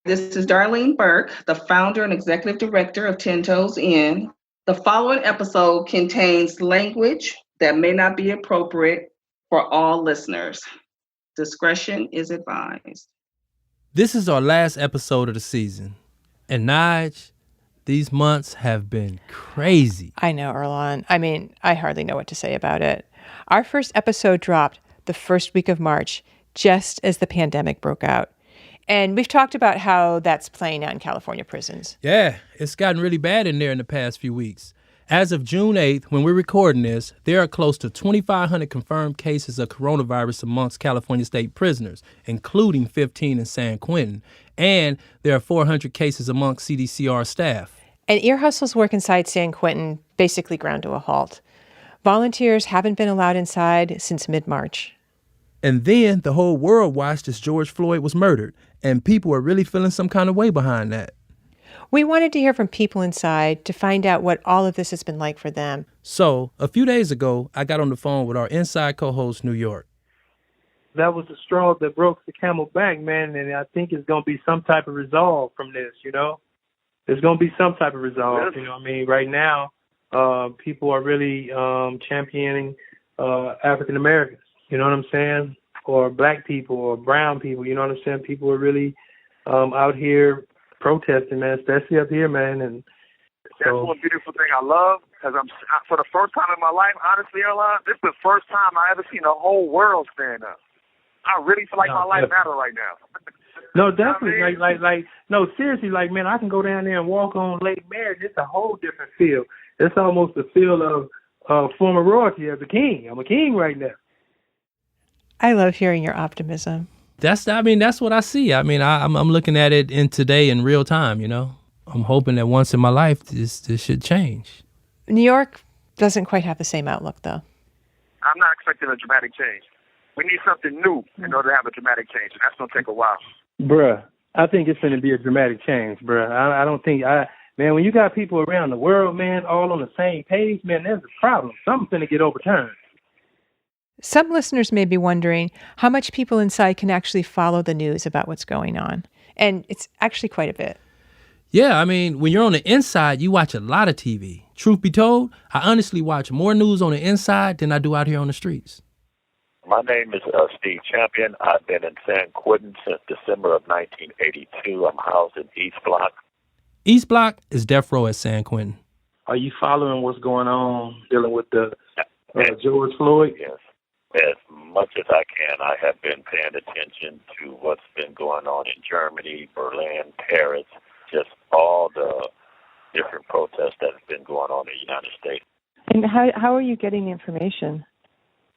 This is Darlene Burke, the founder and executive director of 10 Toes In. The following episode contains language that may not be appropriate for all listeners. Discretion is advised. This is our last episode of the season. And Nige, these months have been crazy. I know, Erlon. I mean, I hardly know what to say about it. Our first episode dropped the first week of March, just as the pandemic broke out. And we've talked about how that's playing out in California prisons. Yeah, it's gotten really bad in there in the past few weeks. As of June 8th, when we're recording this, there are close to 2,500 confirmed cases of coronavirus amongst California state prisoners, including 15 in San Quentin. And there are 400 cases amongst CDCR staff. And Ear Hustle's work inside San Quentin basically ground to a halt. Volunteers haven't been allowed inside since mid-March. And then the whole world watched as George Floyd was murdered, and people are really feeling some kind of way behind that. We wanted to hear from people inside to find out what all of this has been like for them. So, a few days ago, I got on the phone with our inside co-host, New York. That was the straw that broke the camel back, man, and I think it's going to be some type of resolve from this, you know? There's going to be some type of resolve, you know what I mean? Right now, people are really championing African Americans, you know what I'm saying? Or black people or brown people, you know what I'm saying? People are really out here protesting, man, especially up here, man. And that's one beautiful thing I love, because for the first time in my life, honestly, Erlon, this is the first time I ever seen the whole world stand up. I really feel like my life matters right now. No, definitely. You know what I mean? No, seriously, man, I can go down there and walk on Lake Mary. It's a whole different feel. It's almost the feel of former royalty as a king. I'm a king right now. I love hearing your optimism. That's what I see. I mean, I'm looking at it in today in real time, you know. I'm hoping that once in my life, this should change. New York doesn't quite have the same outlook, though. I'm not expecting a dramatic change. We need something new in order to have a dramatic change, and that's going to take a while. Bruh, I think it's going to be a dramatic change, bruh. I don't think, man, when you got people around the world, man, all on the same page, man, there's a problem. Something's going to get overturned. Some listeners may be wondering how much people inside can actually follow the news about what's going on. And it's actually quite a bit. Yeah, I mean, when you're on the inside, you watch a lot of TV. Truth be told, I honestly watch more news on the inside than I do out here on the streets. My name is Steve Champion. I've been in San Quentin since December of 1982. I'm housed in East Block. East Block is death row at San Quentin. Are you following what's going on dealing with the George Floyd? Yes. As much as I can, I have been paying attention to what's been going on in Germany, Berlin, Paris, just all the different protests that have been going on in the United States. And how are you getting the information?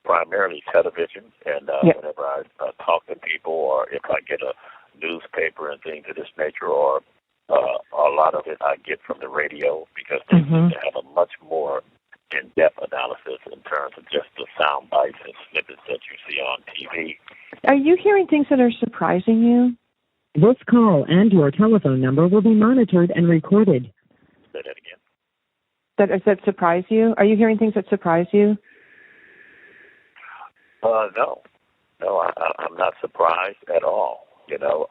Primarily television, and whenever I talk to people, or if I get a newspaper and things of this nature, or a lot of it I get from the radio, because they seem to have a much more in-depth analysis in terms of just the sound bites and snippets that you see on TV. Are you hearing things that are surprising you? This call and your telephone number will be monitored and recorded. Say that again. That surprise you? Are you hearing things that surprise you? No, I'm not surprised at all. You know,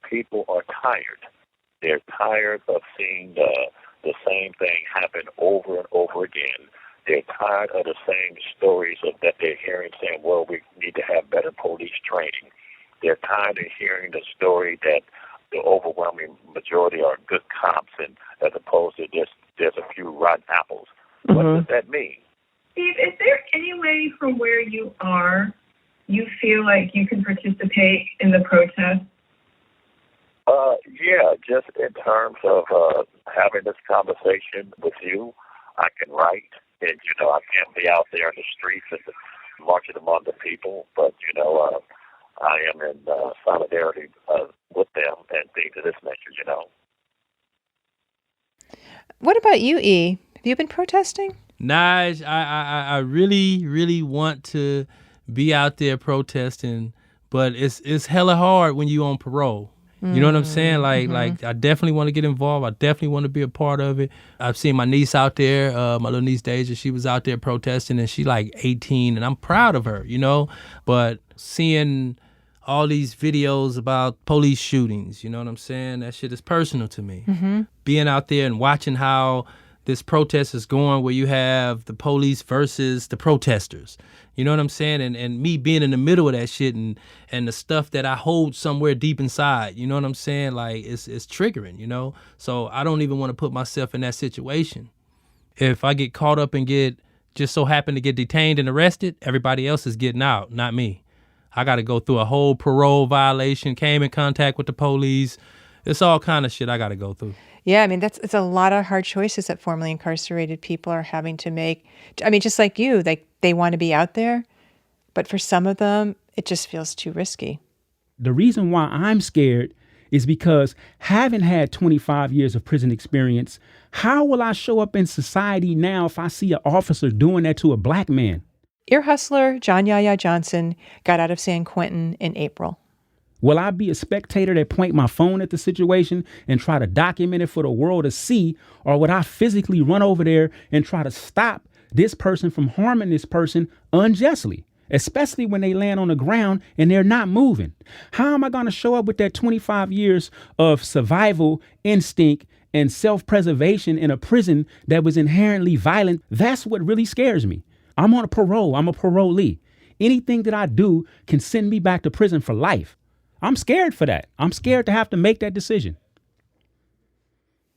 people are tired. They're tired of seeing the same thing happen over and over again. They're tired of the same stories that they're hearing, saying, well, we need to have better police training. They're tired of hearing the story that the overwhelming majority are good cops, and as opposed to just there's a few rotten apples. What does that mean? Steve, is there any way from where you are you feel like you can participate in the protest? Yeah, just in terms of having this conversation with you, I can write. And, you know, I can't be out there in the streets and marching among the people, but, you know, I am in solidarity with them and things of this nature, you know. What about you, E? Have you been protesting? Nige, I really, really want to be out there protesting, but it's hella hard when you on parole. You know what I'm saying? Like I definitely want to get involved. I definitely want to be a part of it. I've seen my niece out there, my little niece Deja. She was out there protesting, and she like 18, and I'm proud of her, you know. But seeing all these videos about police shootings. You know what I'm saying? That shit is personal to me. Being out there and watching how this protest is going, where you have the police versus the protesters. You know what I'm saying? And me being in the middle of that shit and the stuff that I hold somewhere deep inside. You know what I'm saying? Like, it's triggering, you know? So I don't even want to put myself in that situation. If I get caught up and just so happen to get detained and arrested, everybody else is getting out, not me. I got to go through a whole parole violation, came in contact with the police. It's all kind of shit I got to go through. Yeah, I mean, it's a lot of hard choices that formerly incarcerated people are having to make. I mean, just like you, they want to be out there, but for some of them, it just feels too risky. The reason why I'm scared is because having had 25 years of prison experience, how will I show up in society now if I see an officer doing that to a black man? Ear hustler John Yahya Johnson got out of San Quentin in April. Will I be a spectator that point my phone at the situation and try to document it for the world to see? Or would I physically run over there and try to stop this person from harming this person unjustly, especially when they land on the ground and they're not moving? How am I going to show up with that 25 years of survival instinct and self-preservation in a prison that was inherently violent? That's what really scares me. I'm on a parole. I'm a parolee. Anything that I do can send me back to prison for life. I'm scared for that. I'm scared to have to make that decision.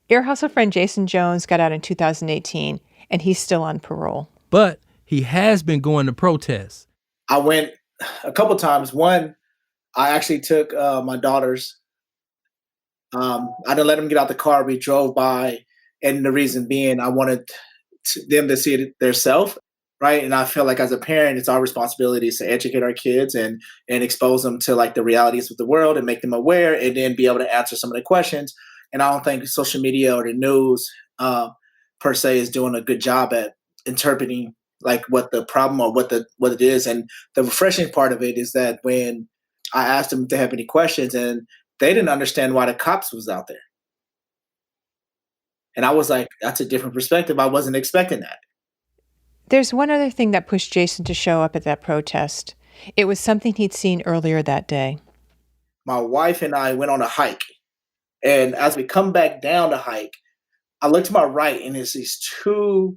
Ear hustle friend Jason Jones got out in 2018, and he's still on parole. But he has been going to protests. I went a couple times. One, I actually took my daughters. I didn't let them get out the car. We drove by, and the reason being, I wanted them to see it themselves. Right. And I feel like as a parent, it's our responsibility to educate our kids and expose them to like the realities of the world and make them aware and then be able to answer some of the questions. And I don't think social media or the news per se is doing a good job at interpreting like what the problem or what it is. And the refreshing part of it is that when I asked them if they have any questions, and they didn't understand why the cops was out there. And I was like, that's a different perspective. I wasn't expecting that. There's one other thing that pushed Jason to show up at that protest. It was something he'd seen earlier that day. My wife and I went on a hike. And as we come back down the hike, I look to my right, and there's these two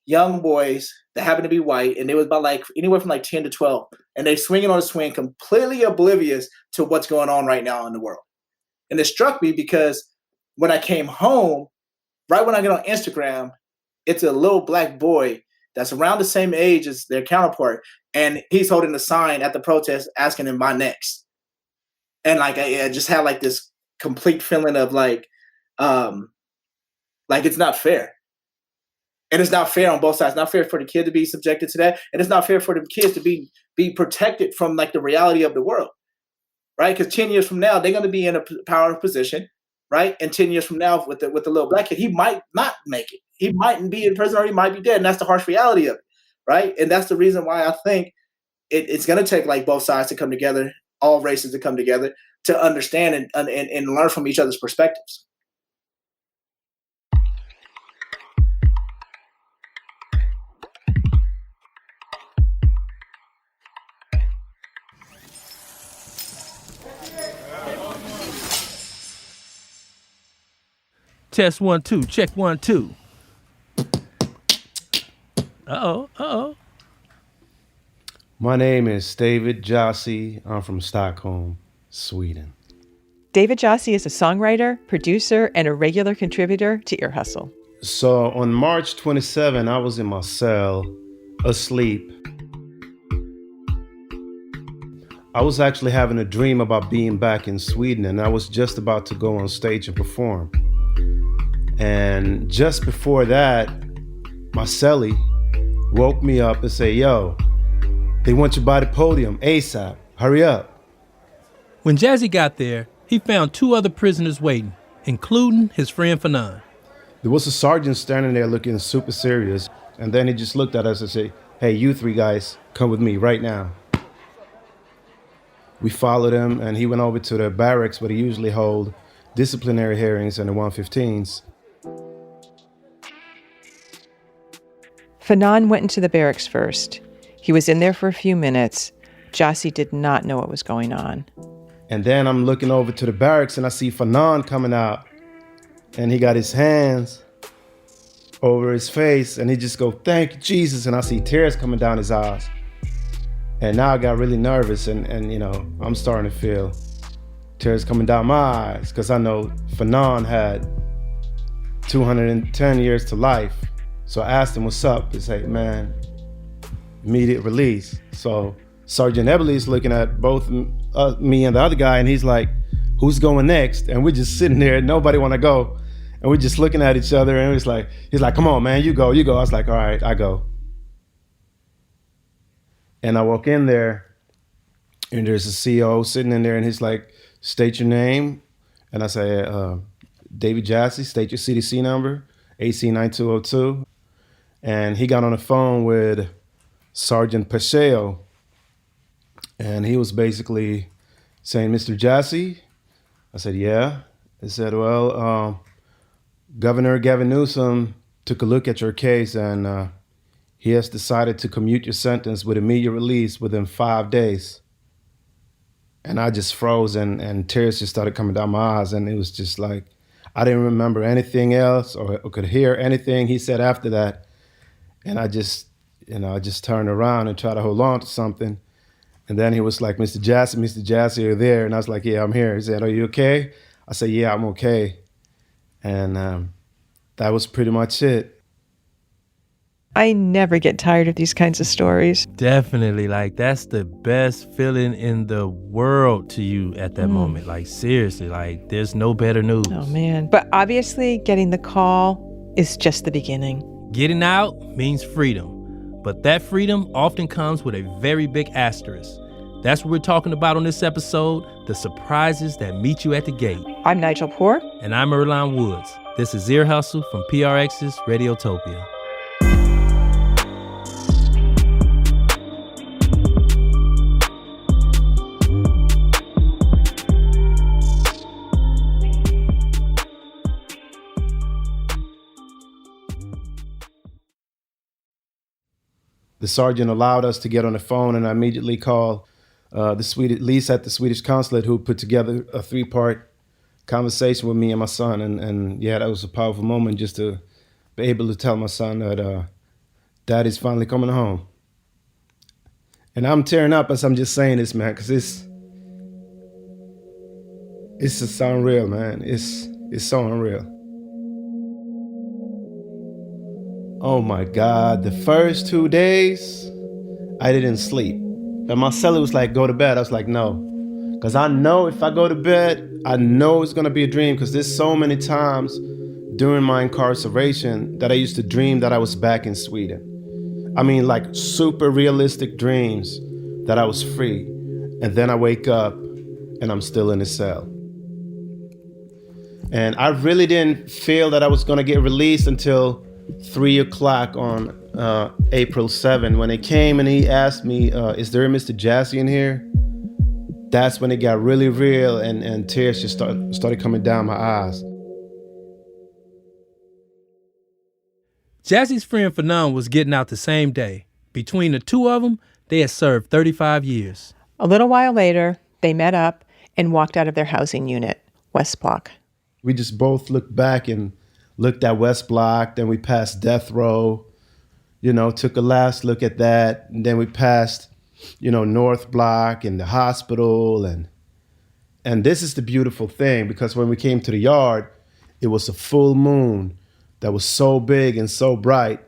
young boys that happen to be white. And they was about like anywhere from like 10 to 12. And they're swinging on a swing, completely oblivious to what's going on right now in the world. And it struck me because when I came home, right when I get on Instagram, it's a little black boy that's around the same age as their counterpart, and he's holding a sign at the protest asking him my next. And like I just had like this complete feeling of like it's not fair. And it's not fair on both sides. It's not fair for the kid to be subjected to that, and it's not fair for the kids to be protected from like the reality of the world, right? Because 10 years from now, they're going to be in a power position, right? And 10 years from now, with the little black kid, he might not make it. He mightn't be in prison, or he might be dead. And that's the harsh reality of it, right? And that's the reason why I think it's going to take like both sides to come together, all races to come together to understand and learn from each other's perspectives. Test 1 2, check 1 2. Uh-oh. My name is David Jossi. I'm from Stockholm, Sweden. David Jossi is a songwriter, producer, and a regular contributor to Ear Hustle. So on March 27, I was in my cell, asleep. I was actually having a dream about being back in Sweden, and I was just about to go on stage and perform. And just before that, my cellie woke me up and said, yo, they want you by the podium ASAP. Hurry up. When Jazzy got there, he found 2 other prisoners waiting, including his friend Fanon. There was a sergeant standing there looking super serious. And then he just looked at us and said, hey, you 3 guys, come with me right now. We followed him, and he went over to the barracks where they usually hold disciplinary hearings and the 115s. Fanon went into the barracks first. He was in there for a few minutes, Jassy did not know what was going on. And then I'm looking over to the barracks and I see Fanon coming out. And he got his hands over his face and he just go, "Thank you, Jesus." And I see tears coming down his eyes. And now I got really nervous and you know, I'm starting to feel tears coming down my eyes because I know Fanon had 210 years to life. So I asked him, "What's up?" He said, "Man, immediate release." So Sergeant Eberle's looking at both me and the other guy and he's like, "Who's going next?" And we're just sitting there, nobody want to go. And we're just looking at each other and he's like, "Come on, man, you go. I was like, "All right, I go." And I walk in there and there's a CO sitting in there and he's like, "State your name." And I say, "David Jassy, state your CDC number, AC 9202. And he got on the phone with Sergeant Pacheco. And he was basically saying, "Mr. Jassy?" I said, "Yeah." He said, "Well, Governor Gavin Newsom took a look at your case and he has decided to commute your sentence with immediate release within 5 days." And I just froze and tears just started coming down my eyes. And it was just like, I didn't remember anything else or could hear anything he said after that. And I just turned around and tried to hold on to something. And then he was like, Mr. Jassy, are you there?" And I was like, "Yeah, I'm here." He said, "Are you okay?" I said, "Yeah, I'm okay." And that was pretty much it. I never get tired of these kinds of stories. Definitely. Like, that's the best feeling in the world to you at that moment. Like, seriously, like, there's no better news. Oh, man. But obviously, getting the call is just the beginning. Getting out means freedom. But that freedom often comes with a very big asterisk. That's what we're talking about on this episode, the surprises that meet you at the gate. I'm Nigel Poor. And I'm Earlonne Woods. This is Ear Hustle from PRX's Radiotopia. The sergeant allowed us to get on the phone and I immediately called Lisa at the Swedish consulate, who put together a 3-part conversation with me and my son. And yeah, that was a powerful moment just to be able to tell my son that Daddy's finally coming home. And I'm tearing up as I'm just saying this, man, because it's just unreal, man. It's so unreal. Oh my God, the first 2 days, I didn't sleep. And my cellie was like, "Go to bed." I was like, "No." Because I know if I go to bed, I know it's going to be a dream, because there's so many times during my incarceration that I used to dream that I was back in Sweden. I mean, like super realistic dreams that I was free. And then I wake up and I'm still in the cell. And I really didn't feel that I was going to get released until 3:00 on April 7, when he came and he asked me, "Is there a Mr. Jassy in here?" That's when it got really real and tears just started coming down my eyes. Jassy's friend Fanon was getting out the same day. Between the two of them, they had served 35 years. A little while later, they met up and walked out of their housing unit, West Block. We just both looked back and looked at West Block, then we passed Death Row, took a last look at that, and then we passed, North Block and the hospital, and this is the beautiful thing, because when we came to the yard, it was a full moon that was so big and so bright,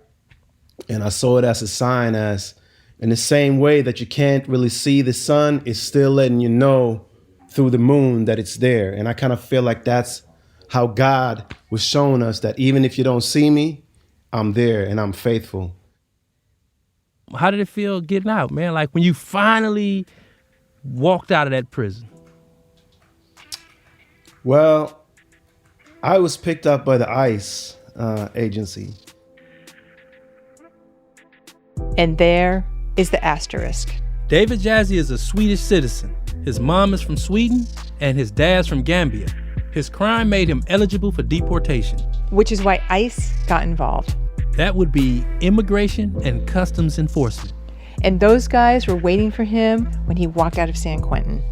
and I saw it as a sign, as in the same way that you can't really see the sun, it's still letting you know through the moon that it's there, and I kind of feel like that's how God was showing us that even if you don't see me, I'm there and I'm faithful. How did it feel getting out, man? Like when you finally walked out of that prison? Well, I was picked up by the ICE agency. And there is the asterisk. David Jassy is a Swedish citizen. His mom is from Sweden and his dad's from Gambia. His crime made him eligible for deportation. Which is why ICE got involved. That would be Immigration and Customs Enforcement. And those guys were waiting for him when he walked out of San Quentin.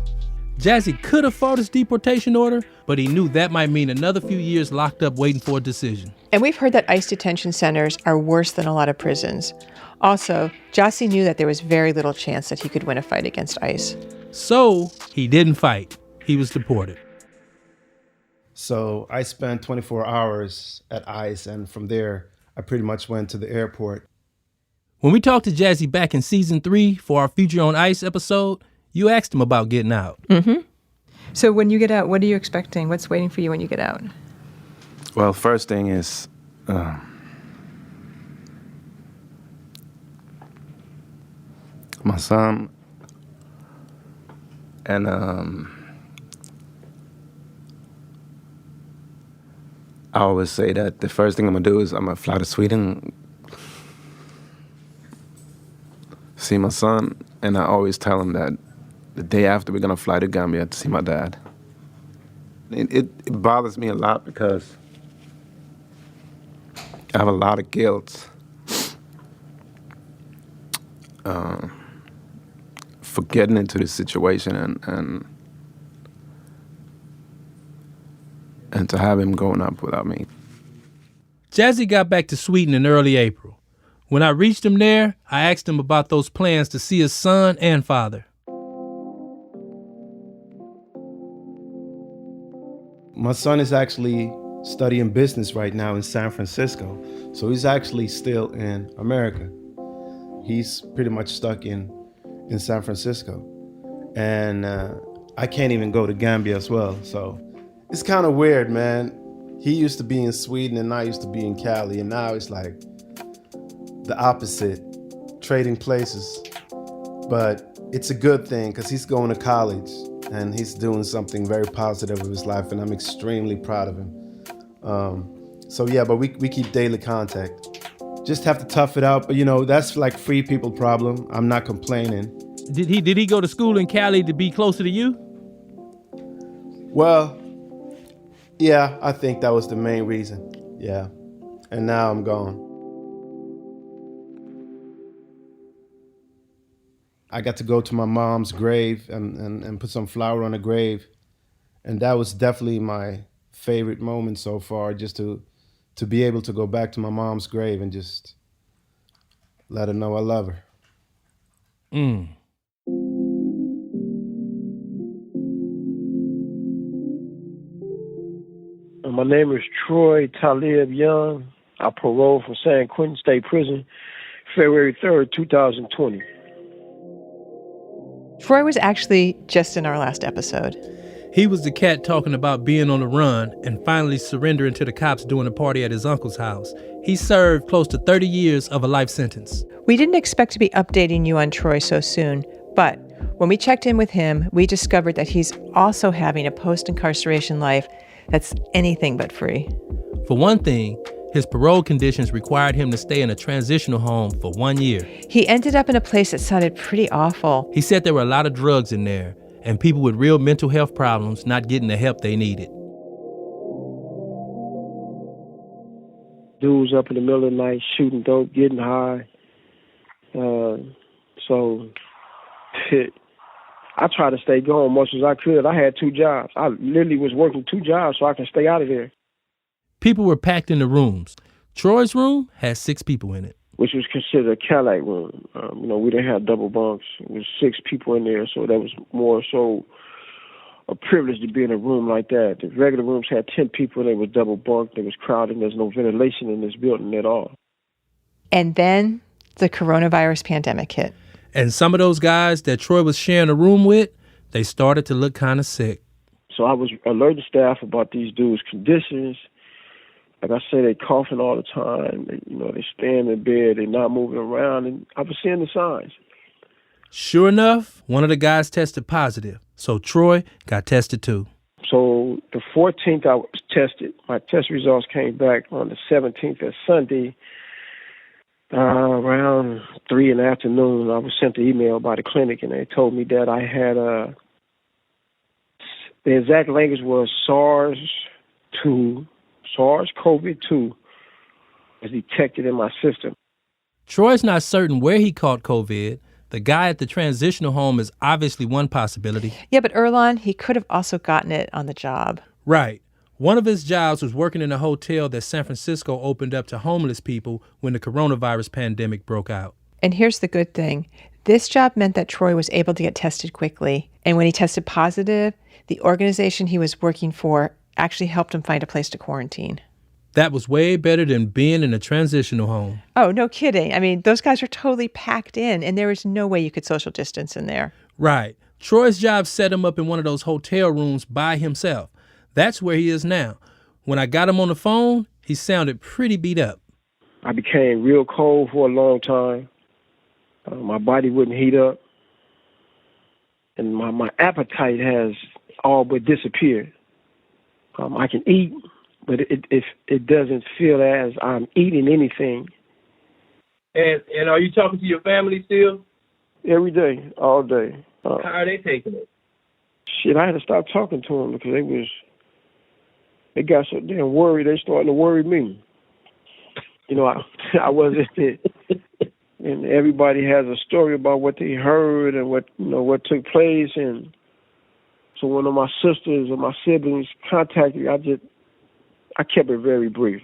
Jazzy could have fought his deportation order, but he knew that might mean another few years locked up waiting for a decision. And we've heard that ICE detention centers are worse than a lot of prisons. Also, Jossie knew that there was very little chance that he could win a fight against ICE. So he didn't fight. He was deported. So I spent 24 hours at ICE, and from there, I pretty much went to the airport. When we talked to Jazzy back in season 3 for our Future on ICE episode, you asked him about getting out. Mm-hmm. So when you get out, what are you expecting? What's waiting for you when you get out? Well, first thing is, my son, and I always say that the first thing I'm gonna do is I'm gonna fly to Sweden, see my son, and I always tell him that the day after we're gonna fly to Gambia to see my dad. It bothers me a lot because I have a lot of guilt for getting into this situation and to have him growing up without me. Jazzy got back to Sweden in early April. When I reached him there, I asked him about those plans to see his son and father. My son is actually studying business right now in San Francisco. So he's actually still in America. He's pretty much stuck in San Francisco. And I can't even go to Gambia as well. So it's kind of weird, man. He used to be in Sweden and I used to be in Cali. And now it's like the opposite, trading places. But it's a good thing because he's going to college and he's doing something very positive with his life. And I'm extremely proud of him. So yeah, but we keep daily contact. Just have to tough it out. But you know, that's like free people problem. I'm not complaining. Did he go to school in Cali to be closer to you? Well, yeah, I think that was the main reason. Yeah. And now I'm gone. I got to go to my mom's grave and put some flower on the grave. And that was definitely my favorite moment so far, just to be able to go back to my mom's grave and just let her know I love her. My name is Troy Talib Young. I paroled from San Quentin State Prison February 3rd, 2020. Troy was actually just in our last episode. He was the cat talking about being on the run and finally surrendering to the cops during a party at his uncle's house. He served close to 30 years of a life sentence. We didn't expect to be updating you on Troy so soon, but when we checked in with him, we discovered that he's also having a post-incarceration life that's anything but free. For one thing, his parole conditions required him to stay in a transitional home for 1 year. He ended up in a place that sounded pretty awful. He said there were a lot of drugs in there and people with real mental health problems not getting the help they needed. Dudes up in the middle of the night shooting dope, getting high. So I tried to stay going much as I could. I had 2 jobs. I literally was working 2 jobs so I could stay out of there. People were packed in the rooms. Troy's room had 6 people in it, which was considered a Cadillac room. We didn't have double bunks. It was 6 people in there, so that was more so a privilege to be in a room like that. The regular rooms had 10 people. They were double bunked. It was crowded. There's no ventilation in this building at all. And then the coronavirus pandemic hit. And some of those guys that Troy was sharing a room with, they started to look kind of sick. So I was alerting staff about these dudes' conditions. Like I say, they coughing all the time. They staying in bed. They're not moving around. And I was seeing the signs. Sure enough, one of the guys tested positive. So Troy got tested too. So the 14th I was tested. My test results came back on the 17th, that's Sunday. Around 3 in the afternoon, I was sent an email by the clinic, and they told me that I had the exact language was SARS-CoV-2 was detected in my system. Troy's not certain where he caught COVID, The guy at the transitional home is obviously one possibility. Yeah, but Earlonne, he could have also gotten it on the job. Right. One of his jobs was working in a hotel that San Francisco opened up to homeless people when the coronavirus pandemic broke out. And here's the good thing. This job meant that Troy was able to get tested quickly. And when he tested positive, the organization he was working for actually helped him find a place to quarantine. That was way better than being in a transitional home. Oh, no kidding. I mean, those guys are totally packed in, and there was no way you could social distance in there. Right. Troy's job set him up in one of those hotel rooms by himself. That's where he is now. When I got him on the phone, he sounded pretty beat up. I became real cold for a long time. My body wouldn't heat up. And my appetite has all but disappeared. I can eat, but it doesn't feel as I'm eating anything. And are you talking to your family still? Every day, all day. How are they taking it? Shit, I had to stop talking to them because they got so damn worried. They starting to worry me. You know, I wasn't and everybody has a story about what they heard and what took place. And so one of my sisters or my siblings contacted me. I kept it very brief.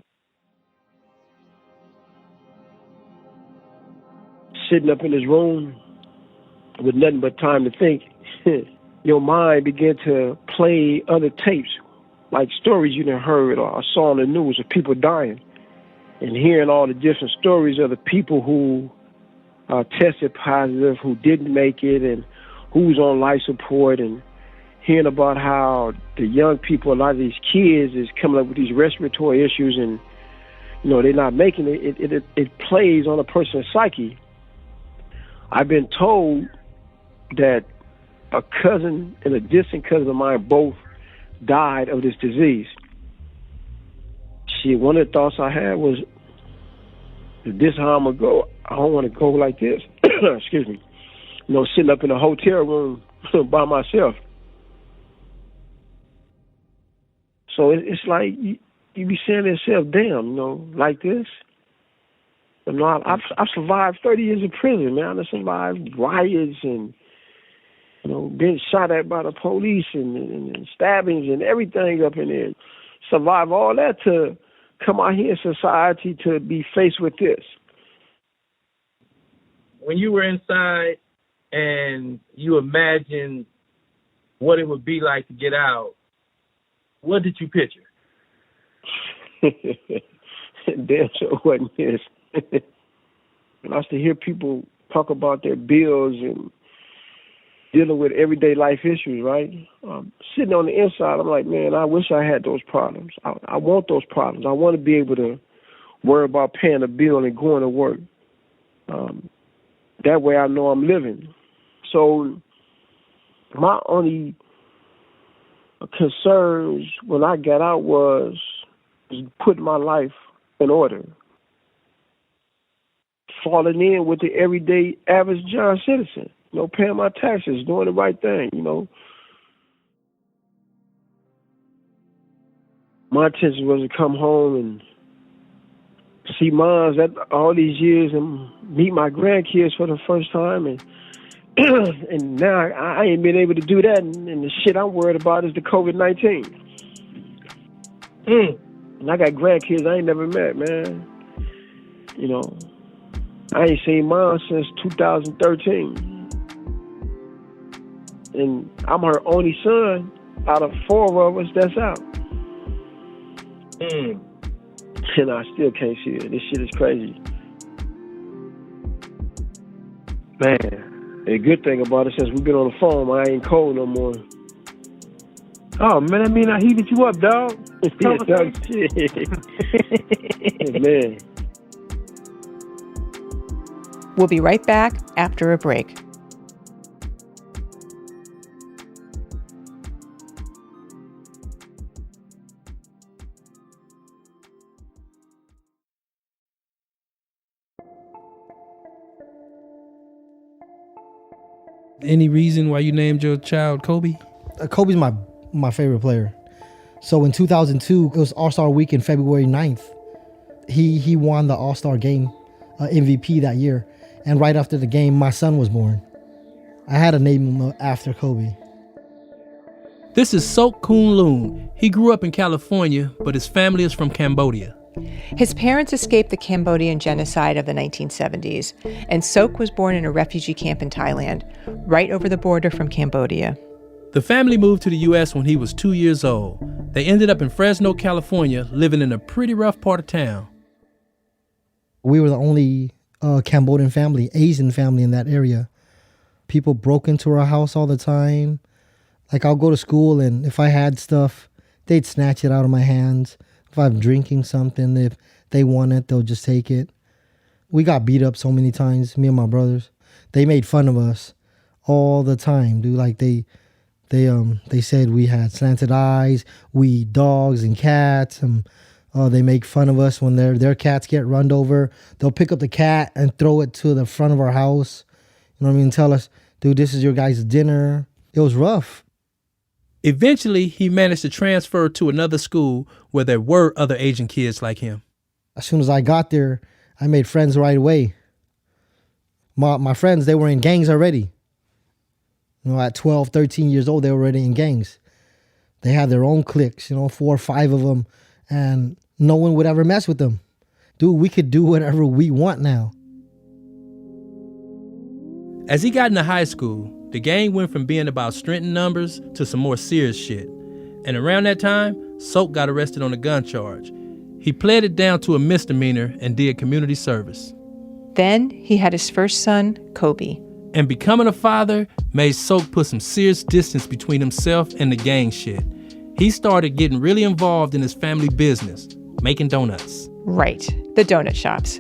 Sitting up in his room with nothing but time to think, your mind began to play other tapes, like stories you done heard or saw on the news of people dying, and hearing all the different stories of the people who tested positive, who didn't make it, and who's on life support, and hearing about how the young people, a lot of these kids, is coming up with these respiratory issues, and they're not making it. It plays on a person's psyche. I've been told that a cousin and a distant cousin of mine both died of this disease. See, one of the thoughts I had was, if this is how I'm going to go, I don't want to go like this. Excuse me. Sitting up in a hotel room by myself. So it's like you be saying to yourself, damn, like this. I've survived 30 years in prison, man. I've survived riots and, being shot at by the police and stabbings and everything up in there. Survive all that to come out here in society to be faced with this. When you were inside and you imagined what it would be like to get out, what did you picture? Damn sure wasn't this. And I used to hear people talk about their bills and dealing with everyday life issues, right? Sitting on the inside, I'm like, man, I wish I had those problems. I want those problems. I want to be able to worry about paying a bill and going to work. That way I know I'm living. So my only concerns when I got out was putting my life in order. Falling in with the everyday average John citizen, paying my taxes, doing the right thing, My intention was to come home and see moms all these years and meet my grandkids for the first time. And and now I ain't been able to do that. And the shit I'm worried about is the COVID-19. And I got grandkids I ain't never met, man. I ain't seen mom since 2013. And I'm her only son out of 4 of us that's out. And I still can't see it. This shit is crazy. Man, the good thing about it, since we've been on the phone, I ain't cold no more. Oh, man, I mean, I heated you up, dog. Yeah, dog, shit. Man. We'll be right back after a break. Any reason why you named your child Kobe? Kobe's my favorite player. So in 2002, it was All-Star Week in February 9th. He won the All-Star game MVP that year. And right after the game, my son was born. I had to name him after Kobe. This is Sok Koon Loon. He grew up in California, but his family is from Cambodia. His parents escaped the Cambodian genocide of the 1970s, and Sok was born in a refugee camp in Thailand, right over the border from Cambodia. The family moved to the U.S. when he was 2 years old. They ended up in Fresno, California, living in a pretty rough part of town. We were the only Cambodian family, Asian family in that area. People broke into our house all the time. Like, I'll go to school, and if I had stuff, they'd snatch it out of my hands. If I'm drinking something, if they want it, they'll just take it. We got beat up so many times, me and my brothers. They made fun of us all the time, dude. Like, they said we had slanted eyes, we eat dogs and cats, and they make fun of us when their cats get run over. They'll pick up the cat and throw it to the front of our house. You know what I mean? Tell us, dude, this is your guys' dinner. It was rough. Eventually, he managed to transfer to another school where there were other Asian kids like him. As soon as I got there, I made friends right away. My friends, they were in gangs already. You know, at 12, 13 years old, they were already in gangs. They had their own cliques, 4 or 5 of them, and no one would ever mess with them. Dude, we could do whatever we want now. As he got into high school, the gang went from being about strength in numbers to some more serious shit. And around that time, Sok got arrested on a gun charge. He pled it down to a misdemeanor and did community service. Then he had his first son, Kobe. And becoming a father made Sok put some serious distance between himself and the gang shit. He started getting really involved in his family business, making donuts. Right, the donut shops.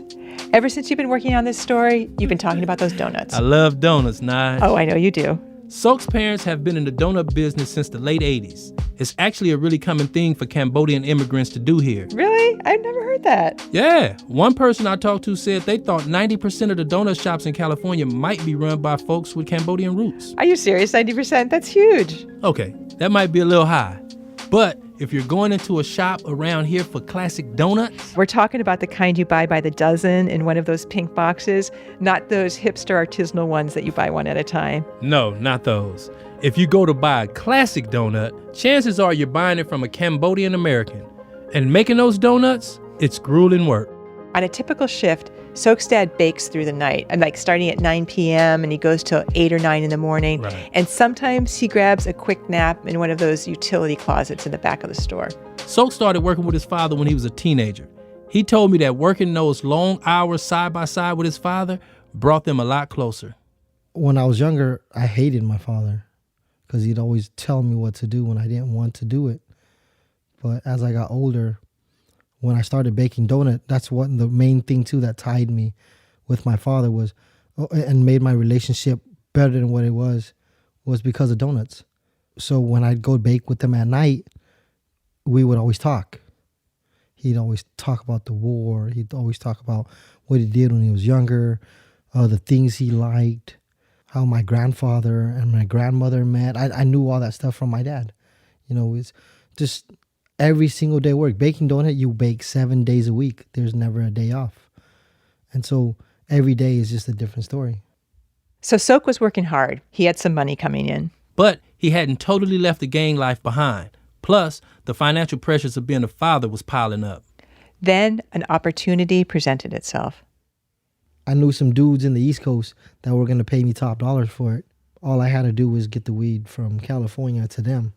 Ever since you've been working on this story, you've been talking about those donuts. I love donuts, Nige. Oh, I know you do. Sok's parents have been in the donut business since the late 80s. It's actually a really common thing for Cambodian immigrants to do here. Really? I've never heard that. Yeah. One person I talked to said they thought 90% of the donut shops in California might be run by folks with Cambodian roots. Are you serious? 90%? That's huge. Okay, that might be a little high. But if you're going into a shop around here for classic donuts... We're talking about the kind you buy by the dozen in one of those pink boxes, not those hipster artisanal ones that you buy one at a time. No, not those. If you go to buy a classic donut, chances are you're buying it from a Cambodian American. And making those donuts, it's grueling work. On a typical shift, Sok's dad bakes through the night, and starting at 9 p.m. and he goes till 8 or 9 in the morning. Right. And sometimes he grabs a quick nap in one of those utility closets in the back of the store. Sok started working with his father when he was a teenager. He told me that working those long hours side by side with his father brought them a lot closer. When I was younger, I hated my father because he'd always tell me what to do when I didn't want to do it. But as I got older, when I started baking donut, that's what the main thing too that tied me with my father was, and made my relationship better than what it was because of donuts. So when I'd go bake with them at night, we would always talk. He'd always talk about the war. He'd always talk about what he did when he was younger, the things he liked, how my grandfather and my grandmother met. I knew all that stuff from my dad. It's just every single day work. Baking donut, you bake 7 days a week. There's never a day off. And so every day is just a different story. So Sok was working hard. He had some money coming in. But he hadn't totally left the gang life behind. Plus, the financial pressures of being a father was piling up. Then an opportunity presented itself. I knew some dudes in the East Coast that were going to pay me top dollars for it. All I had to do was get the weed from California to them.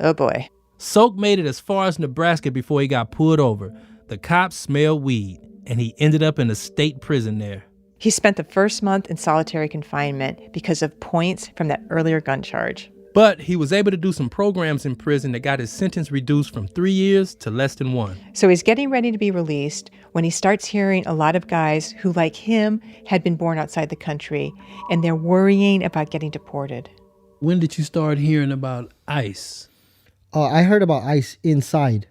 Oh boy. Sok made it as far as Nebraska before he got pulled over. The cops smelled weed, and he ended up in a state prison there. He spent the first month in solitary confinement because of points from that earlier gun charge. But he was able to do some programs in prison that got his sentence reduced from 3 years to less than 1. So he's getting ready to be released when he starts hearing a lot of guys who, like him, had been born outside the country, and they're worrying about getting deported. When did you start hearing about ICE? I heard about ICE inside.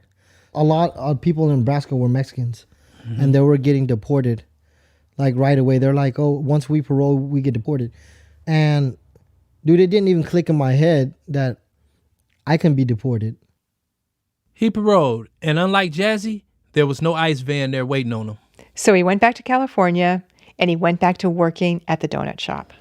A lot of people in Nebraska were Mexicans, and they were getting deported. Like right away, they're like, oh, once we parole, we get deported. And dude, it didn't even click in my head that I can be deported. He paroled, and unlike Jazzy, there was no ICE van there waiting on him. So he went back to California, and he went back to working at the donut shop.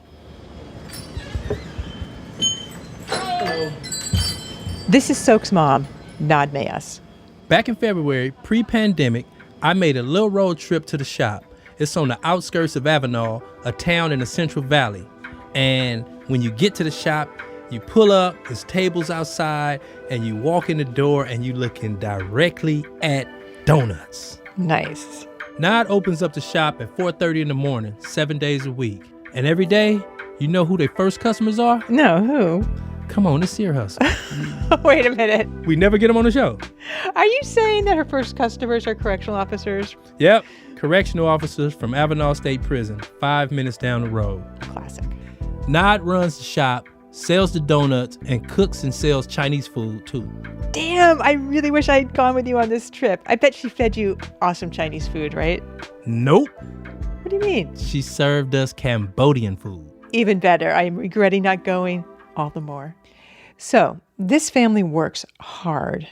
This is Sok's mom, Nad Mayas. Back in February, pre-pandemic, I made a little road trip to the shop. It's on the outskirts of Avenal, a town in the Central Valley. And when you get to the shop, you pull up, there's tables outside, and you walk in the door and you looking directly at donuts. Nice. Nad opens up the shop at 4:30 in the morning, 7 days a week. And every day, you know who their first customers are? No, who? Come on, it's Ear Hustle. Wait a minute. We never get them on the show. Are you saying that her first customers are correctional officers? Yep, correctional officers from Avenal State Prison, 5 minutes down the road. Classic. Nad runs the shop, sells the donuts, and cooks and sells Chinese food too. Damn, I really wish I'd gone with you on this trip. I bet she fed you awesome Chinese food, right? Nope. What do you mean? She served us Cambodian food. Even better. I am regretting not going all the more. So, this family works hard.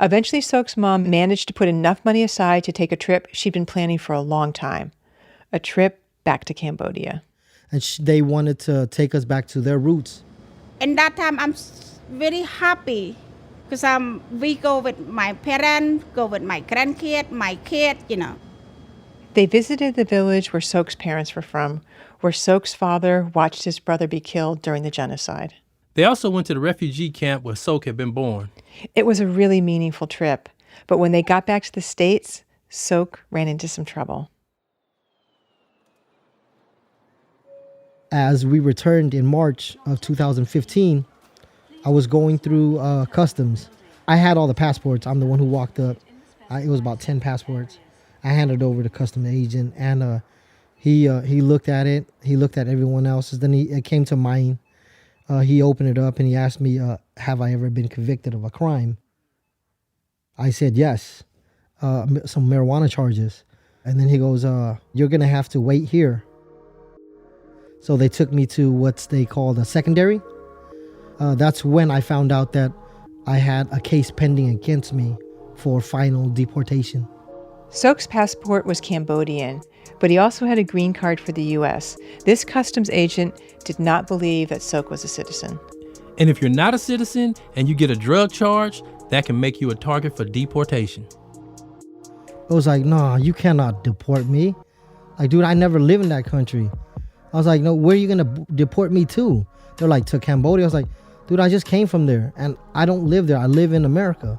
Eventually, Sok's mom managed to put enough money aside to take a trip she'd been planning for a long time. A trip back to Cambodia. And they wanted to take us back to their roots. And that time, I'm very happy because we go with my parents, go with my grandkid, my kid, you know. They visited the village where Sok's parents were from, where Sok's father watched his brother be killed during the genocide. They also went to the refugee camp where Sok had been born. It was a really meaningful trip, but when they got back to the States, Sok ran into some trouble. As we returned in March of 2015, I was going through customs. I had all the passports. I'm the one who walked up. It was about 10 passports. I handed it over to custom agent, and he looked at it. He looked at everyone else's. Then it came to mine. He opened it up and he asked me, have I ever been convicted of a crime? I said yes, some marijuana charges. And then he goes, you're going to have to wait here. So they took me to what they call the secondary. That's when I found out that I had a case pending against me for final deportation. Sok's passport was Cambodian, but he also had a green card for the U.S. This customs agent did not believe that Sok was a citizen. And if you're not a citizen and you get a drug charge, that can make you a target for deportation. I was like, nah, you cannot deport me. Like, dude, I never lived in that country. I was like, no, where are you going to deport me to? They're like, to Cambodia. I was like, dude, I just came from there and I don't live there. I live in America.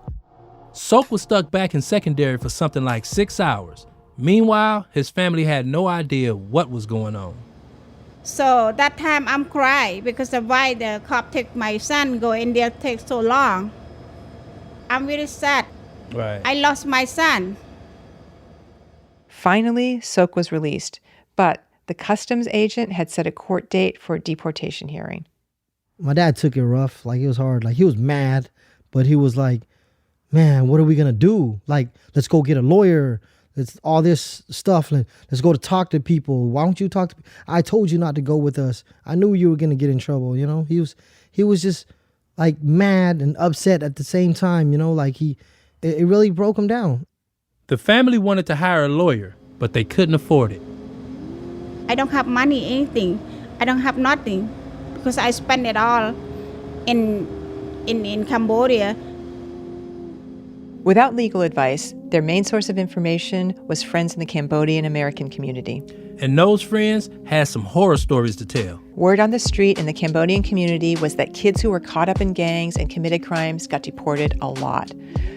Sok was stuck back in secondary for something like 6 hours. Meanwhile, his family had no idea what was going on. So that time I'm crying because of why the cop take my son go in there take so long. I'm really sad. Right. I lost my son. Finally, Sok was released, but the customs agent had set a court date for a deportation hearing. My dad took it rough. Like, it was hard. Like, he was mad, but he was like, man, what are we going to do? Like, let's go get a lawyer. It's all this stuff. Let's go to talk to people. Why don't you talk to people? I told you not to go with us. I knew you were going to get in trouble, you know? He was just like mad and upset at the same time, you know? Like it really broke him down. The family wanted to hire a lawyer, but they couldn't afford it. I don't have money, anything. I don't have nothing because I spent it all in Cambodia. Without legal advice, their main source of information was friends in the Cambodian American community. And those friends had some horror stories to tell. Word on the street in the Cambodian community was that kids who were caught up in gangs and committed crimes got deported a lot.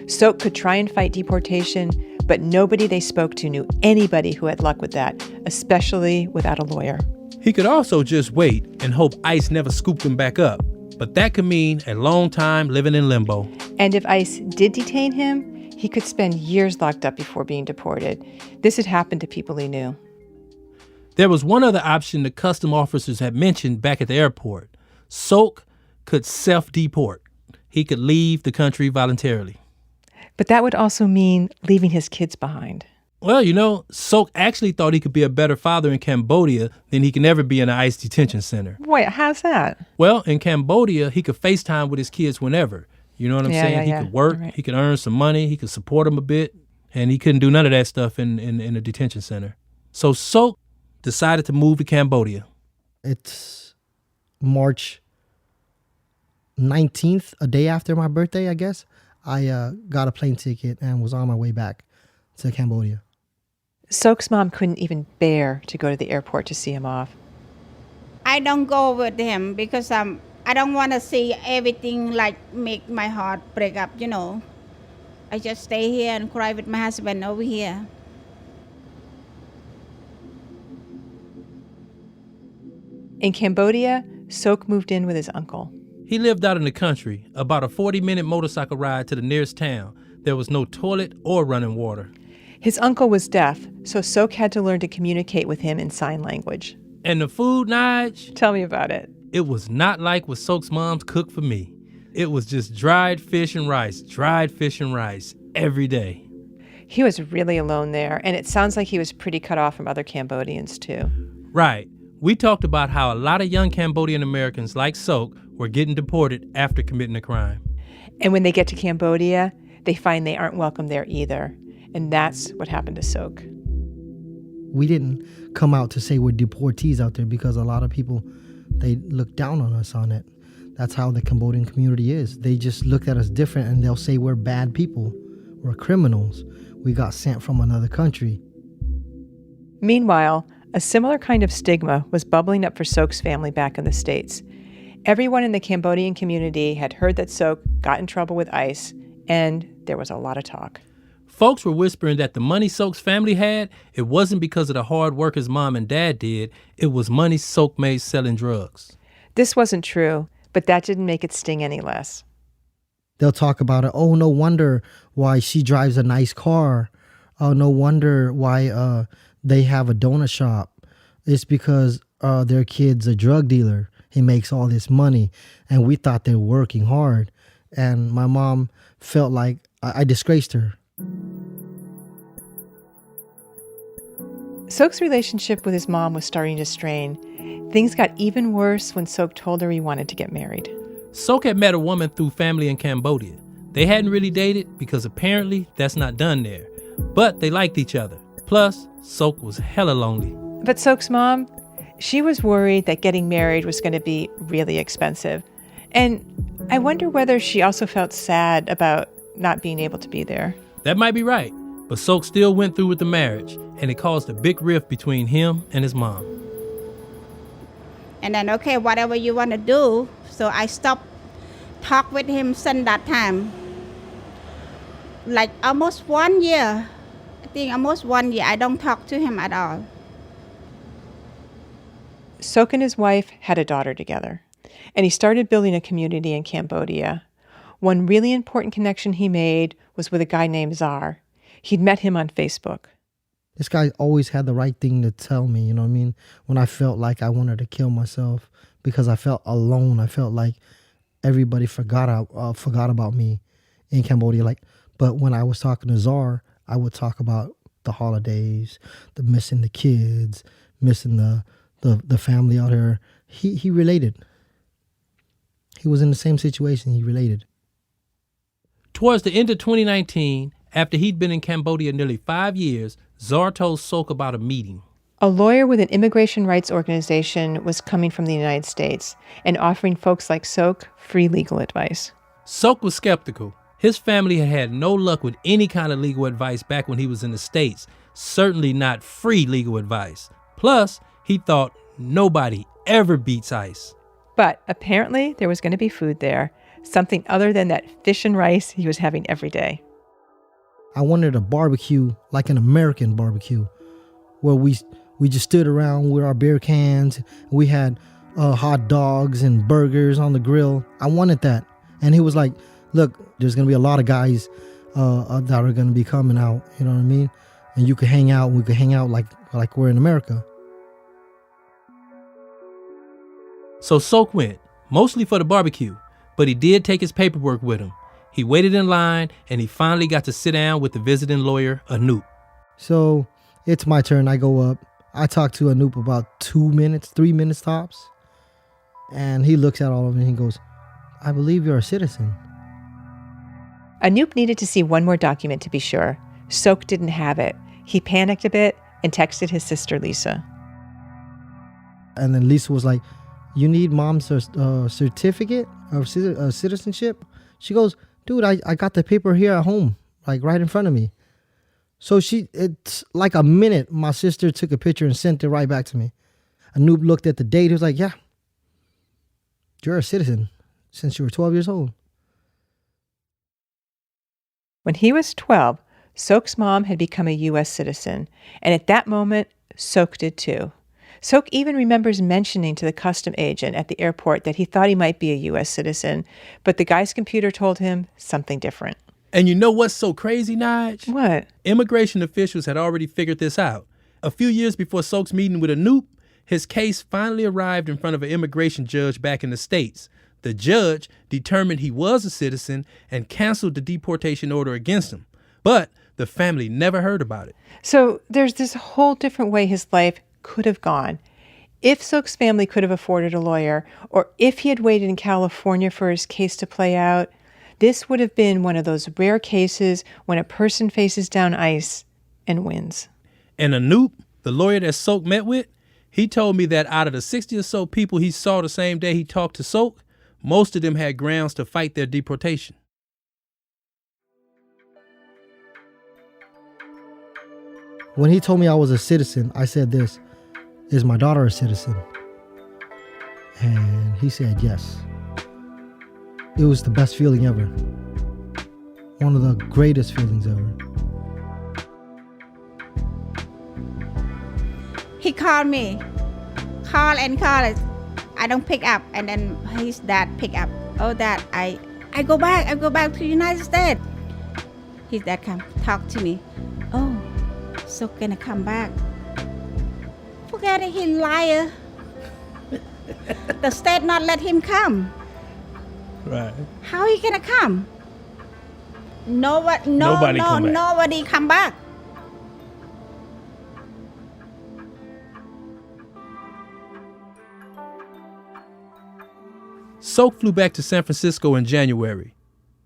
Sok could try and fight deportation, but nobody they spoke to knew anybody who had luck with that, especially without a lawyer. He could also just wait and hope ICE never scooped him back up. But that could mean a long time living in limbo. And if ICE did detain him, he could spend years locked up before being deported. This had happened to people he knew. There was one other option the custom officers had mentioned back at the airport. Sok could self-deport. He could leave the country voluntarily. But that would also mean leaving his kids behind. Well, you know, Sok actually thought he could be a better father in Cambodia than he can ever be in an ICE detention center. Wait, how's that? Well, in Cambodia, he could FaceTime with his kids whenever. You know what I'm saying? He could work, he could earn some money, he could support them a bit, and he couldn't do none of that stuff in a detention center. So Sok decided to move to Cambodia. It's March 19th, a day after my birthday, I guess. I got a plane ticket and was on my way back to Cambodia. Sok's mom couldn't even bear to go to the airport to see him off. I don't go with him because I don't want to see everything like make my heart break up, you know. I just stay here and cry with my husband over here. In Cambodia, Sok moved in with his uncle. He lived out in the country, about a 40-minute motorcycle ride to the nearest town. There was no toilet or running water. His uncle was deaf, so Sok had to learn to communicate with him in sign language. And the food, Nige? Tell me about it. It was not like what Sok's mom's cooked for me. It was just dried fish and rice every day. He was really alone there, and it sounds like he was pretty cut off from other Cambodians too. Right. We talked about how a lot of young Cambodian Americans like Sok were getting deported after committing a crime. And when they get to Cambodia, they find they aren't welcome there either. And that's what happened to Sok. We didn't come out to say we're deportees out there because a lot of people, they look down on us on it. That's how the Cambodian community is. They just look at us different and they'll say we're bad people. We're criminals. We got sent from another country. Meanwhile, a similar kind of stigma was bubbling up for Sok's family back in the States. Everyone in the Cambodian community had heard that Sok got in trouble with ICE, and there was a lot of talk. Folks were whispering that the money Sok's family had, it wasn't because of the hard work his mom and dad did. It was money Sok made selling drugs. This wasn't true, but that didn't make it sting any less. They'll talk about it. Oh, no wonder why she drives a nice car. Oh, no wonder why they have a donut shop. It's because their kid's a drug dealer. He makes all this money. And we thought they were working hard. And my mom felt like I disgraced her. Sok's relationship with his mom was starting to strain. Things got even worse when Sok told her he wanted to get married. Sok had met a woman through family in Cambodia. They hadn't really dated because apparently that's not done there. But they liked each other. Plus, Sok was hella lonely. But Sok's mom, she was worried that getting married was going to be really expensive. And I wonder whether she also felt sad about not being able to be there. That might be right. But Sok still went through with the marriage, and it caused a big rift between him and his mom. And then, okay, whatever you want to do. So I stopped talk with him since that time. Like almost 1 year. I think almost 1 year. I don't talk to him at all. Sok and his wife had a daughter together, and he started building a community in Cambodia. One really important connection he made was with a guy named Czar. He'd met him on Facebook. This guy always had the right thing to tell me, you know what I mean? When I felt like I wanted to kill myself because I felt alone. I felt like everybody forgot about me in Cambodia. But when I was talking to Czar, I would talk about the holidays, the missing the kids, missing the family out here. He related. He was in the same situation. He related. Towards the end of 2019, after he'd been in Cambodia nearly 5 years, Czar told Sok about a meeting. A lawyer with an immigration rights organization was coming from the United States and offering folks like Sok free legal advice. Sok was skeptical. His family had had no luck with any kind of legal advice back when he was in the States, certainly not free legal advice. Plus, he thought nobody ever beats ICE. But apparently there was going to be food there, something other than that fish and rice he was having every day. I wanted a barbecue, like an American barbecue, where we just stood around with our beer cans. We had hot dogs and burgers on the grill. I wanted that. And he was like, look, there's going to be a lot of guys that are going to be coming out, you know what I mean? And you could hang out, we could hang out like we're in America. So Sok went, mostly for the barbecue, but he did take his paperwork with him. He waited in line, and he finally got to sit down with the visiting lawyer, Anoop. So it's my turn. I go up. I talk to Anoop about 2 minutes, 3 minutes tops. And he looks at all of it and he goes, I believe you're a citizen. Anoop needed to see one more document to be sure. Sok didn't have it. He panicked a bit and texted his sister, Lisa. And then Lisa was like, you need mom's certificate of citizenship? She goes, dude, I got the paper here at home, like right in front of me. So it's like a minute, my sister took a picture and sent it right back to me. Anoop looked at the date. He was like, yeah, you're a citizen since you were 12 years old. When he was 12, Sok's mom had become a U.S. citizen, and at that moment, Sok did too. Sok even remembers mentioning to the custom agent at the airport that he thought he might be a U.S. citizen, but the guy's computer told him something different. And you know what's so crazy, Nige? What? Immigration officials had already figured this out. A few years before Sok's meeting with Anoop, his case finally arrived in front of an immigration judge back in the States. The judge determined he was a citizen and canceled the deportation order against him. But the family never heard about it. So there's this whole different way his life could have gone. If Sok's family could have afforded a lawyer, or if he had waited in California for his case to play out, this would have been one of those rare cases when a person faces down ice and wins. And Anoop, the lawyer that Sok met with, he told me that out of the 60 or so people he saw the same day he talked to Sok, most of them had grounds to fight their deportation. When he told me I was a citizen, I said this, is my daughter a citizen? And he said yes. It was the best feeling ever. One of the greatest feelings ever. He called me. Call and call it. I don't pick up. And then his dad pick up. Oh, Dad, I go back. I go back to the United States. His dad come talk to me. Oh, so gonna come back. Forget it, he liar. The state not let him come. Right. How he gonna come? Nobody come back. Sok flew back to San Francisco in January.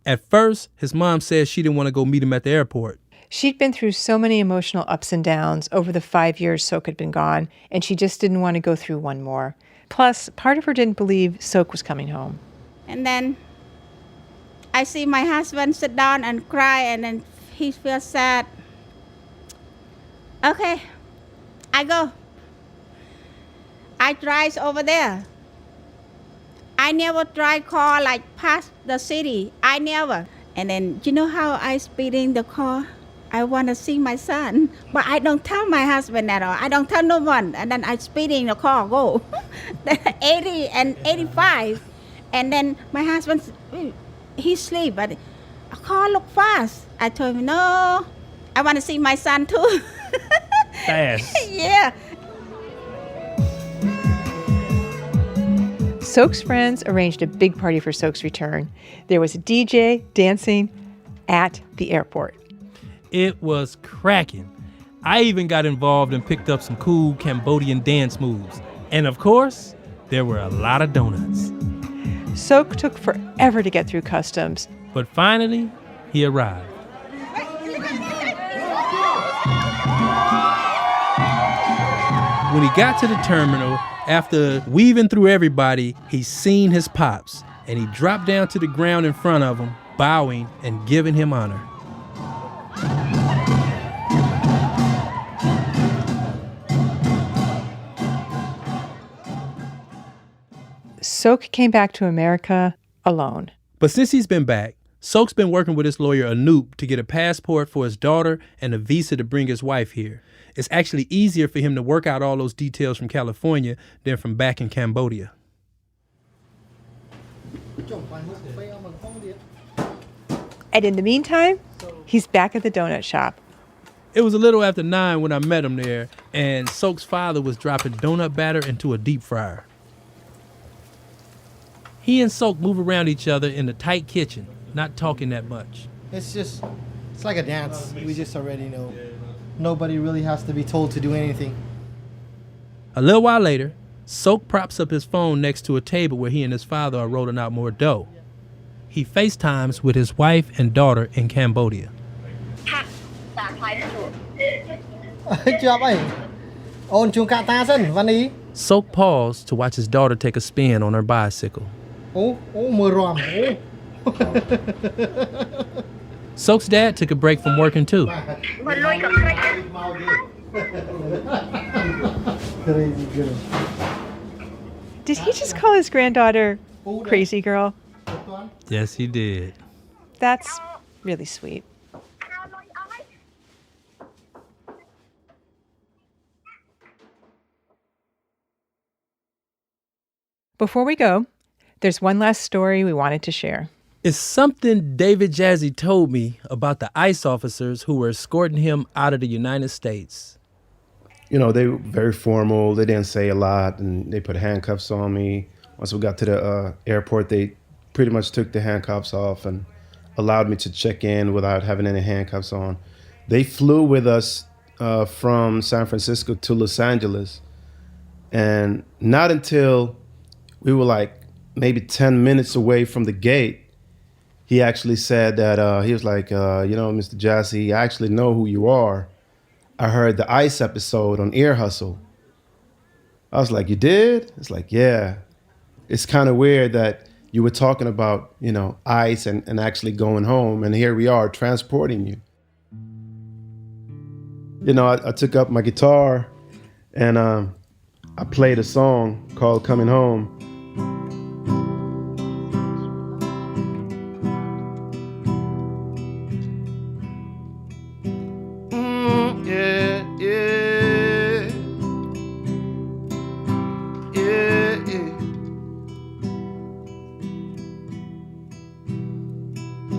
At first, his mom said she didn't want to go meet him at the airport. She'd been through so many emotional ups and downs over the 5 years Sok had been gone, and she just didn't want to go through one more. Plus, part of her didn't believe Sok was coming home. And then I see my husband sit down and cry, and then he feels sad. Okay, I go. I drive over there. I never drive car like past the city. I never. And then you know how I speed in the car? I want to see my son, but I don't tell my husband at all. I don't tell no one. And then I speed in the car, go 80 and 85. And then my husband, he sleep, but the car look fast. I told him, no, I want to see my son too. Fast. Yeah. Sok's friends arranged a big party for Sok's return. There was a DJ dancing at the airport. It was cracking. I even got involved and picked up some cool Cambodian dance moves. And of course, there were a lot of donuts. Sok took forever to get through customs. But finally, he arrived. When he got to the terminal, after weaving through everybody, he seen his pops, and he dropped down to the ground in front of him, bowing and giving him honor. Sok came back to America alone. But since he's been back, Sok's been working with his lawyer Anoop to get a passport for his daughter and a visa to bring his wife here. It's actually easier for him to work out all those details from California than from back in Cambodia. And in the meantime, he's back at the donut shop. It was a little after 9 when I met him there, and Sok's father was dropping donut batter into a deep fryer. He and Sok move around each other in the tight kitchen, not talking that much. It's like a dance. We just already know. Nobody really has to be told to do anything. A little while later, Sok props up his phone next to a table where he and his father are rolling out more dough. He FaceTimes with his wife and daughter in Cambodia. Sok paused to watch his daughter take a spin on her bicycle. Sok's dad took a break from working too. Did he just call his granddaughter crazy girl? Yes, he did. That's really sweet. Before we go, there's one last story we wanted to share. It's something David Jazzy told me about the ICE officers who were escorting him out of the United States. You know, they were very formal. They didn't say a lot, and they put handcuffs on me. Once we got to the airport, they pretty much took the handcuffs off and allowed me to check in without having any handcuffs on. They flew with us from San Francisco to Los Angeles, and not until we were like maybe 10 minutes away from the gate, he actually said that, he was like, Mr. Jazzy, I actually know who you are. I heard the ICE episode on Ear Hustle. I was like, you did? It's like, yeah. It's kind of weird that you were talking about, ICE and actually going home, and here we are transporting you. I took up my guitar and I played a song called Coming Home.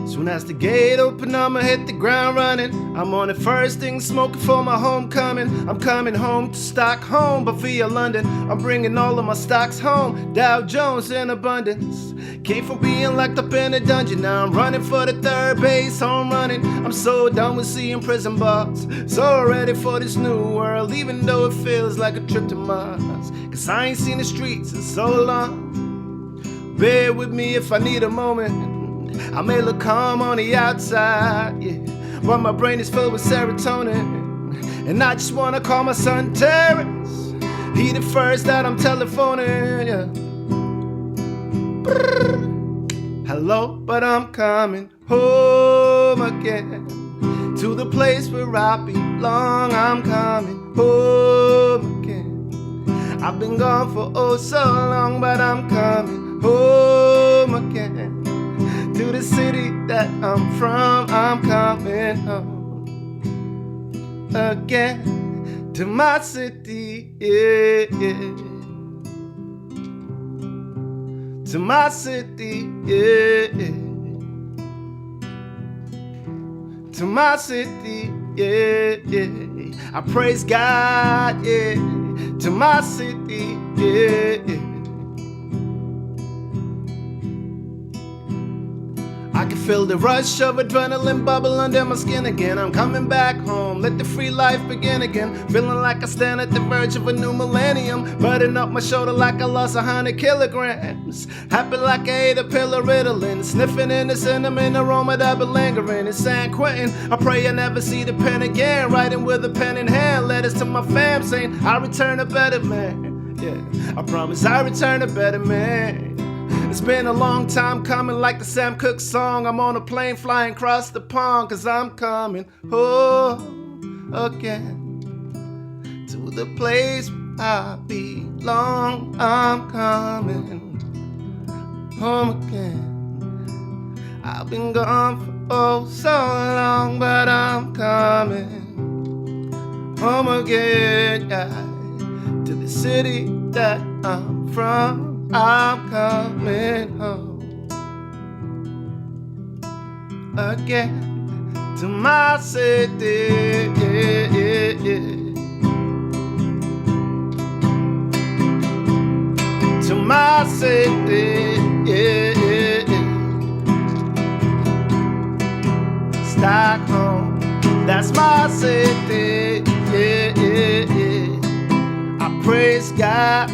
Soon as the gate open, I'ma hit the ground running. I'm on it first thing, smoking for my homecoming. I'm coming home to Stockholm, but via London. I'm bringing all of my stocks home. Dow Jones in abundance. Came from being locked up in a dungeon. Now I'm running for the third base, home running. I'm so done with seeing prison bars. So ready for this new world, even though it feels like a trip to Mars. Cause I ain't seen the streets in so long. Bear with me if I need a moment. I may look calm on the outside, yeah, but my brain is filled with serotonin. And I just wanna call my son Terrence. He the first that I'm telephoning, yeah. Hello, but I'm coming home again. To the place where I belong, I'm coming home again. I've been gone for oh so long, but I'm coming home again. To the city that I'm from, I'm coming home again. To my city, yeah, yeah. To my city, yeah, yeah. To my city, yeah, yeah. I praise God, yeah. To my city, yeah, yeah. I can feel the rush of adrenaline bubble under my skin again. I'm coming back home, let the free life begin again. Feeling like I stand at the verge of a new millennium. Burden up my shoulder like I lost 100 kilograms. Happy like I ate a pill of Ritalin. Sniffing in the cinnamon aroma that been lingering in San Quentin. I pray I never see the pen again. Writing with a pen in hand, letters to my fam saying I return a better man. Yeah, I promise I return a better man. It's been a long time coming, like the Sam Cooke song. I'm on a plane flying across the pond, cause I'm coming home again. To the place where I belong, I'm coming home again. I've been gone for oh so long, but I'm coming home again, yeah. To the city that I'm from, I'm coming home again. To my city, yeah, yeah, yeah. To my city, yeah, yeah, yeah. Stockholm, that's my city, yeah, yeah, yeah. I praise God,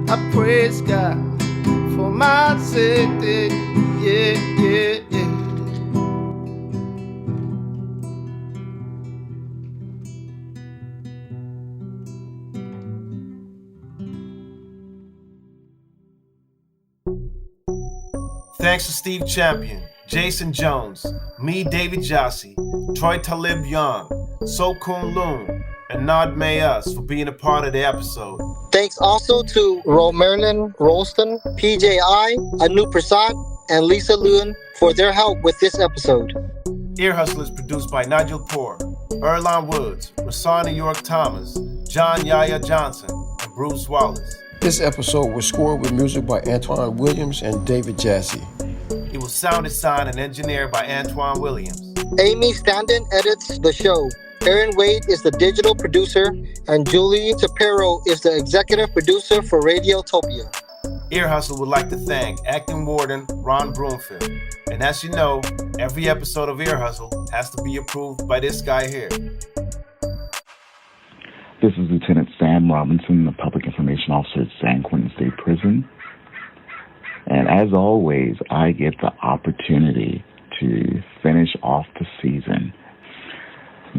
I praise God for my city, yeah, yeah, yeah. Thanks to Steve Champion, Jason Jones, me, David Jassy, Troy Talib Young, So Kun Loon, and Nod Mayus for being a part of the episode. Thanks also to Romerlin Rolston, PJI, Anu Prasad, and Lisa Lewin for their help with this episode. Ear Hustle is produced by Nigel Poor, Erlon Woods, Rasana York Thomas, John Yaya Johnson, and Bruce Wallace. This episode was scored with music by Antoine Williams and David Jassy. It was sound designed and engineered by Antoine Williams. Amy Standen edits the show. Aaron Wade is the digital producer, and Julie Tapero is the executive producer for Radiotopia. Ear Hustle would like to thank Acting Warden Ron Broomfield. And as you know, every episode of Ear Hustle has to be approved by this guy here. This is Lieutenant Sam Robinson, the Public Information Officer at San Quentin State Prison. And as always, I get the opportunity to finish off the season.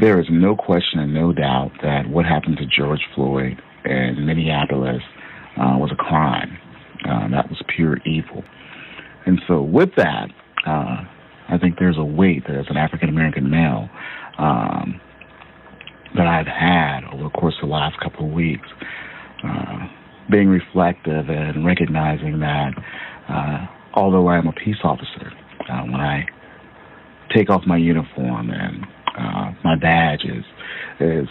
There is no question and no doubt that what happened to George Floyd in Minneapolis was a crime. That was pure evil. And so with that, I think there's a weight that as an African-American male that I've had over the course of the last couple of weeks, being reflective and recognizing that although I am a peace officer, when I take off my uniform and my badge is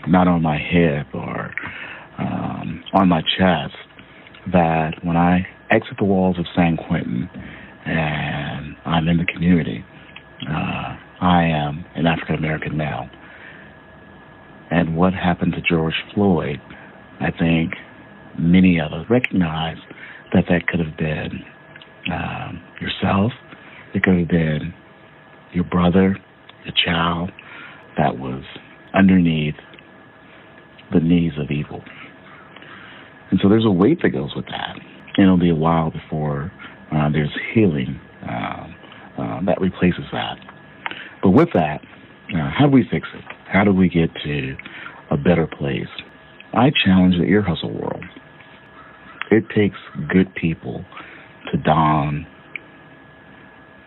not on my hip or on my chest, that when I exit the walls of San Quentin and I'm in the community, I am an African-American male. And what happened to George Floyd, I think many of us recognize that could have been yourself, it could have been your brother, your child, that was underneath the knees of evil. And so there's a weight that goes with that. And it'll be a while before there's healing that replaces that. But with that, how do we fix it? How do we get to a better place? I challenge the Ear Hustle world. It takes good people to don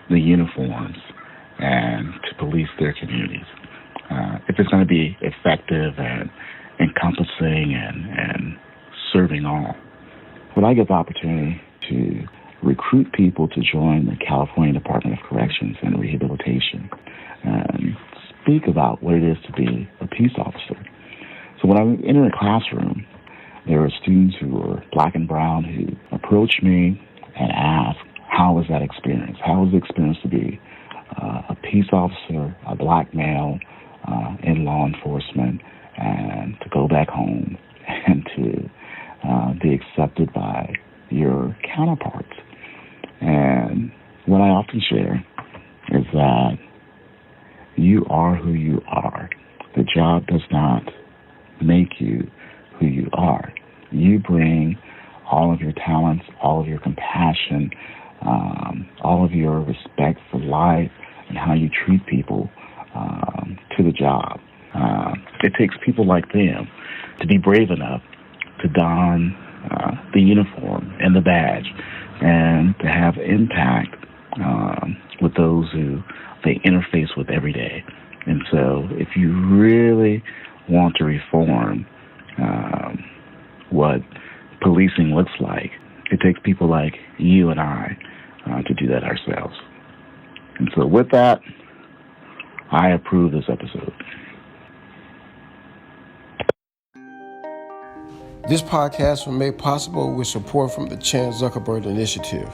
the uniforms and to police their communities. If it's going to be effective and encompassing and serving all. When I get the opportunity to recruit people to join the California Department of Corrections and Rehabilitation and speak about what it is to be a peace officer. So when I enter a classroom, there are students who are black and brown who approach me and ask, how was that experience? How was the experience to be a peace officer, a black male in law enforcement, and to go back home and to be accepted by your counterparts? And what I often share is that you are who you are. The job does not make you who you are. You bring all of your talents, all of your compassion, all of your respect for life and how you treat people to the job. It takes people like them to be brave enough to don the uniform and the badge and to have impact with those who they interface with every day. And so if you really want to reform what policing looks like, it takes people like you and I to do that ourselves. And so with that, I approve this episode. This podcast was made possible with support from the Chan Zuckerberg Initiative,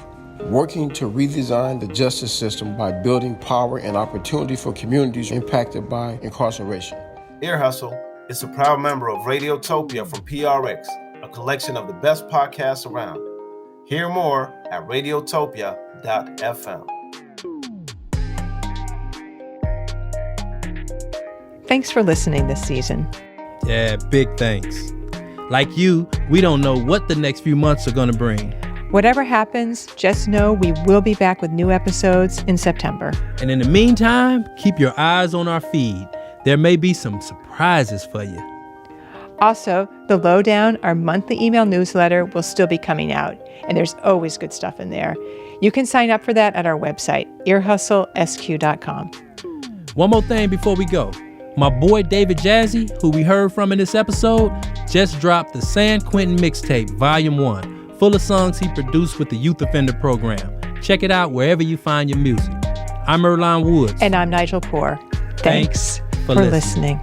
working to redesign the justice system by building power and opportunity for communities impacted by incarceration. Ear Hustle is a proud member of Radiotopia from PRX, a collection of the best podcasts around. Hear more at radiotopia.fm. Thanks for listening this season. Yeah, big thanks. Like you, we don't know what the next few months are going to bring. Whatever happens, just know we will be back with new episodes in September. And in the meantime, keep your eyes on our feed. There may be some surprises for you. Also, The Lowdown, our monthly email newsletter, will still be coming out, and there's always good stuff in there. You can sign up for that at our website, earhustlesq.com. One more thing before we go. My boy David Jazzy, who we heard from in this episode, just dropped the San Quentin Mixtape, Volume 1, full of songs he produced with the Youth Offender Program. Check it out wherever you find your music. I'm Earlonne Woods. And I'm Nigel Poor. Thanks for listening.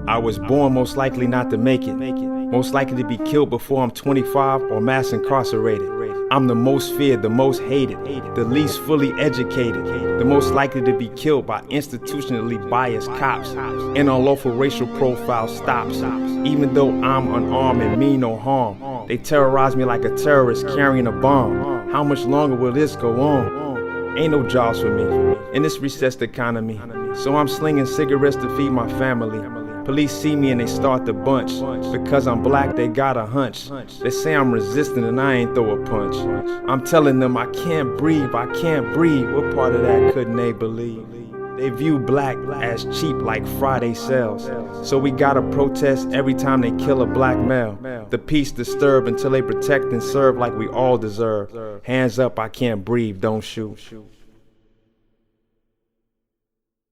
I was born most likely not to make it. Most likely to be killed before I'm 25 or mass incarcerated. I'm the most feared, the most hated, the least fully educated, the most likely to be killed by institutionally biased cops and unlawful racial profile stops. Even though I'm unarmed and mean no harm, they terrorize me like a terrorist carrying a bomb. How much longer will this go on? Ain't no jobs for me in this recessed economy, so I'm slinging cigarettes to feed my family. Police see me and they start to bunch. Because I'm black, they got a hunch. They say I'm resistant and I ain't throw a punch. I'm telling them I can't breathe, I can't breathe. What part of that couldn't they believe? They view black as cheap like Friday sales. So we gotta protest every time they kill a black male. The peace disturbed until they protect and serve like we all deserve. Hands up, I can't breathe, don't shoot.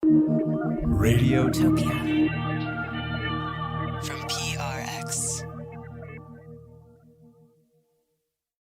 Radiotopia. From